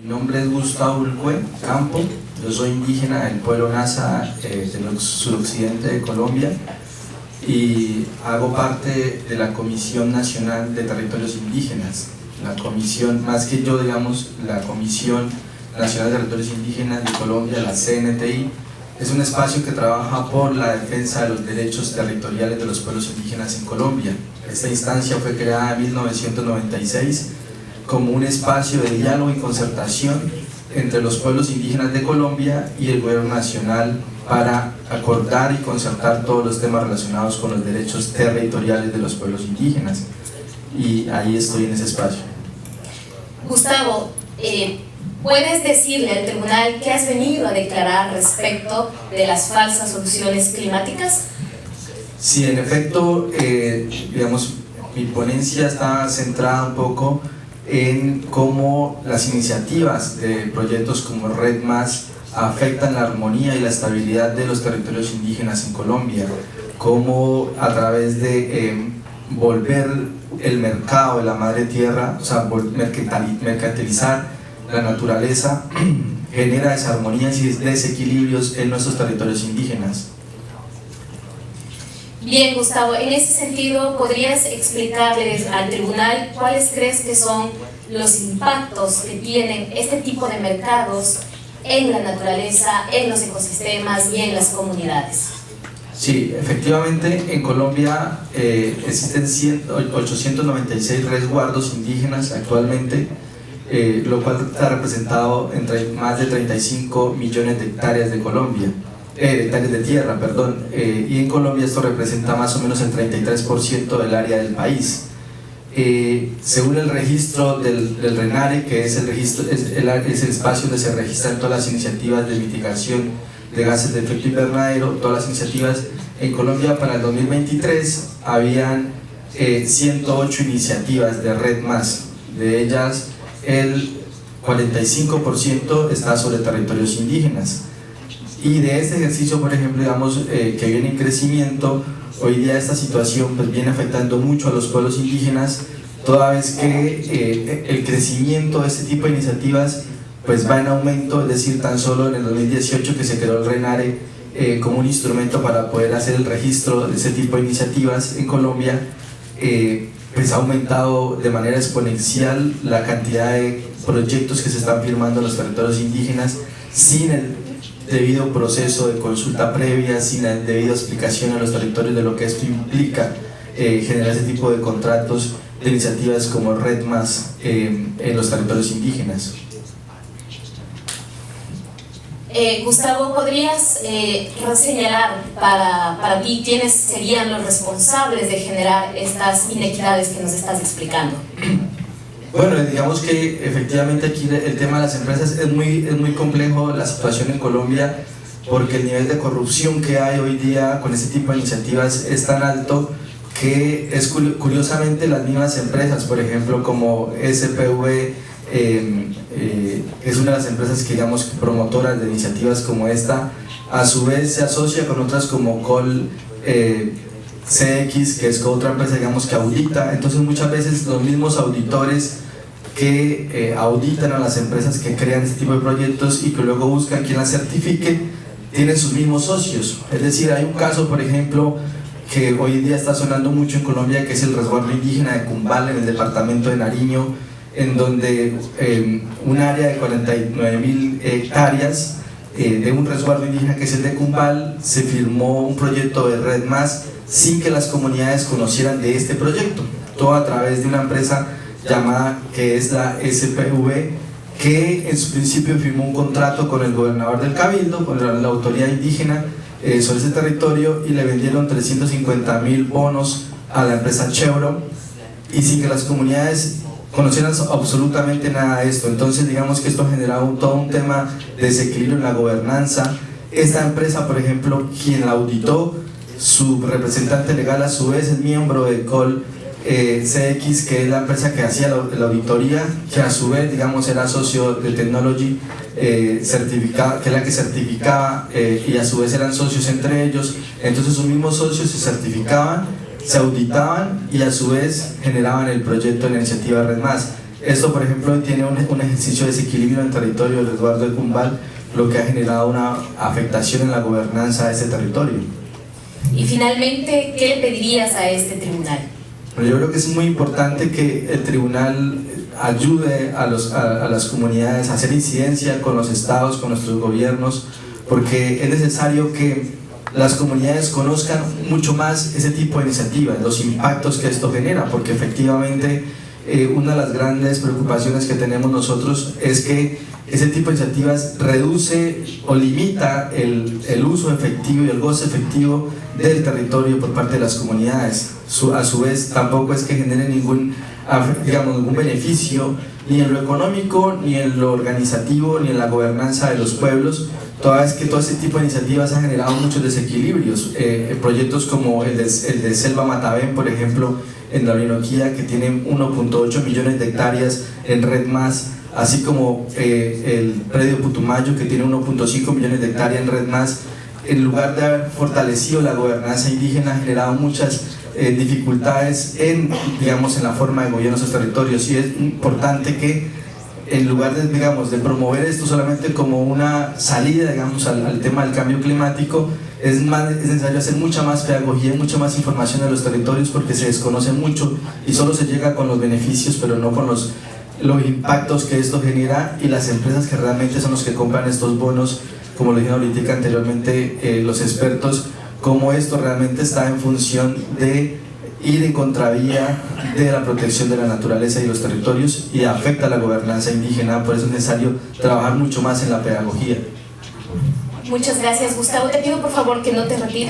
Mi nombre es Gustavo Ulcue Campo, yo soy indígena del pueblo Nasa del suroccidente de Colombia y hago parte de la Comisión Nacional de Territorios Indígenas. La comisión, más que yo, digamos, la Comisión Nacional de Territorios Indígenas de Colombia, la CNTI, es un espacio que trabaja por la defensa de los derechos territoriales de los pueblos indígenas en Colombia. Esta instancia fue creada en 1996 como un espacio de diálogo y concertación entre los pueblos indígenas de Colombia y el gobierno nacional para acordar y concertar todos los temas relacionados con los derechos territoriales de los pueblos indígenas. Y ahí estoy en ese espacio. Gustavo, ¿puedes decirle al tribunal qué has venido a declarar respecto de las falsas soluciones climáticas? Sí, en efecto, digamos, mi ponencia está centrada un poco en cómo las iniciativas de proyectos como Red Más afectan la armonía y la estabilidad de los territorios indígenas en Colombia, cómo a través de volver el mercado de la madre tierra, o sea, mercantilizar la naturaleza, genera desarmonías y desequilibrios en nuestros territorios indígenas. Bien, Gustavo, en ese sentido, ¿podrías explicarles al tribunal cuáles crees que son los impactos que tienen este tipo de mercados en la naturaleza, en los ecosistemas y en las comunidades? Sí, efectivamente, en Colombia existen 896 resguardos indígenas actualmente, lo cual está representado entre más de 35 millones de hectáreas de Colombia. Hectáreas de tierra, perdón, y en Colombia esto representa más o menos el 33% del área del país. Según el registro del RENARE, que es el espacio donde se registran todas las iniciativas de mitigación de gases de efecto invernadero, todas las iniciativas, en Colombia para el 2023 habían 108 iniciativas de Red Más, de ellas el 45% está sobre territorios indígenas. Y de este ejercicio, por ejemplo, digamos, que viene en crecimiento, hoy día esta situación pues viene afectando mucho a los pueblos indígenas, toda vez que el crecimiento de este tipo de iniciativas pues va en aumento, es decir, tan solo en el 2018 que se creó el RENARE como un instrumento para poder hacer el registro de ese tipo de iniciativas en Colombia, pues ha aumentado de manera exponencial la cantidad de proyectos que se están firmando en los territorios indígenas sin el debido proceso de consulta previa, sin la debida explicación a los territorios de lo que esto implica generar ese tipo de contratos de iniciativas como Red Más en los territorios indígenas. Gustavo, ¿podrías señalar para ti quiénes serían los responsables de generar estas inequidades que nos estás explicando? Bueno, digamos que efectivamente aquí el tema de las empresas es muy complejo la situación en Colombia, porque el nivel de corrupción que hay hoy día con este tipo de iniciativas es tan alto que es curiosamente las mismas empresas, por ejemplo como SPV, es una de las empresas que digamos promotoras de iniciativas como esta, a su vez se asocia con otras como Col CX, que es otra empresa digamos que audita. Entonces muchas veces los mismos auditores que auditan a las empresas que crean este tipo de proyectos y que luego buscan quien las certifique, tienen sus mismos socios. Es decir, hay un caso por ejemplo que hoy en día está sonando mucho en Colombia, que es el resguardo indígena de Cumbal en el departamento de Nariño, en donde un área de 49.000 hectáreas de un resguardo indígena que es el de Cumbal, se firmó un proyecto de Red Más sin que las comunidades conocieran de este proyecto, todo a través de una empresa llamada que es la SPV, que en su principio firmó un contrato con el gobernador del Cabildo, con la autoridad indígena sobre ese territorio, y le vendieron 350.000 bonos a la empresa Chevron y sin que las comunidades conocieran absolutamente nada de esto. Entonces digamos que esto ha generado todo un tema de desequilibrio en la gobernanza. Esta empresa, por ejemplo, quien la auditó, su representante legal a su vez es miembro de Col CX, que es la empresa que hacía la auditoría, que a su vez digamos era socio de Technology certificada, que es la que certificaba, y a su vez eran socios entre ellos. Entonces sus mismos socios se certificaban, se auditaban y a su vez generaban el proyecto de la iniciativa Red Más. Esto, por ejemplo, tiene un ejercicio de desequilibrio en el territorio del resguardo de Cumbal, lo que ha generado una afectación en la gobernanza de ese territorio. Y finalmente, ¿qué le pedirías a este tribunal? Yo creo que es muy importante que el tribunal ayude a las comunidades a hacer incidencia con los estados, con nuestros gobiernos, porque es necesario que las comunidades conozcan mucho más ese tipo de iniciativas, los impactos que esto genera, porque efectivamente una de las grandes preocupaciones que tenemos nosotros es que ese tipo de iniciativas reduce o limita el uso efectivo y el goce efectivo del territorio por parte de las comunidades. A su vez, tampoco es que genere ningún beneficio ni en lo económico, ni en lo organizativo, ni en la gobernanza de los pueblos, toda vez que todo este tipo de iniciativas han generado muchos desequilibrios. Proyectos como el de Selva Matavén, por ejemplo, en la Orinoquía, que tienen 1.8 millones de hectáreas en Red Más, así como el predio Putumayo, que tiene 1.5 millones de hectáreas en Red Más, en lugar de haber fortalecido la gobernanza indígena, ha generado muchas dificultades en la forma de gobierno de esos territorios. Y es importante que, en lugar de promover esto solamente como una salida al tema del cambio climático, es necesario hacer mucha más pedagogía, mucha más información de los territorios, porque se desconoce mucho y solo se llega con los beneficios, pero no con los impactos que esto genera, y las empresas que realmente son los que compran estos bonos, como lo dijeron ahorita anteriormente los expertos, cómo esto realmente está en función de ir en contravía de la protección de la naturaleza y los territorios, y afecta a la gobernanza indígena. Por eso es necesario trabajar mucho más en la pedagogía. Muchas gracias, Gustavo. Te pido por favor que no te retires.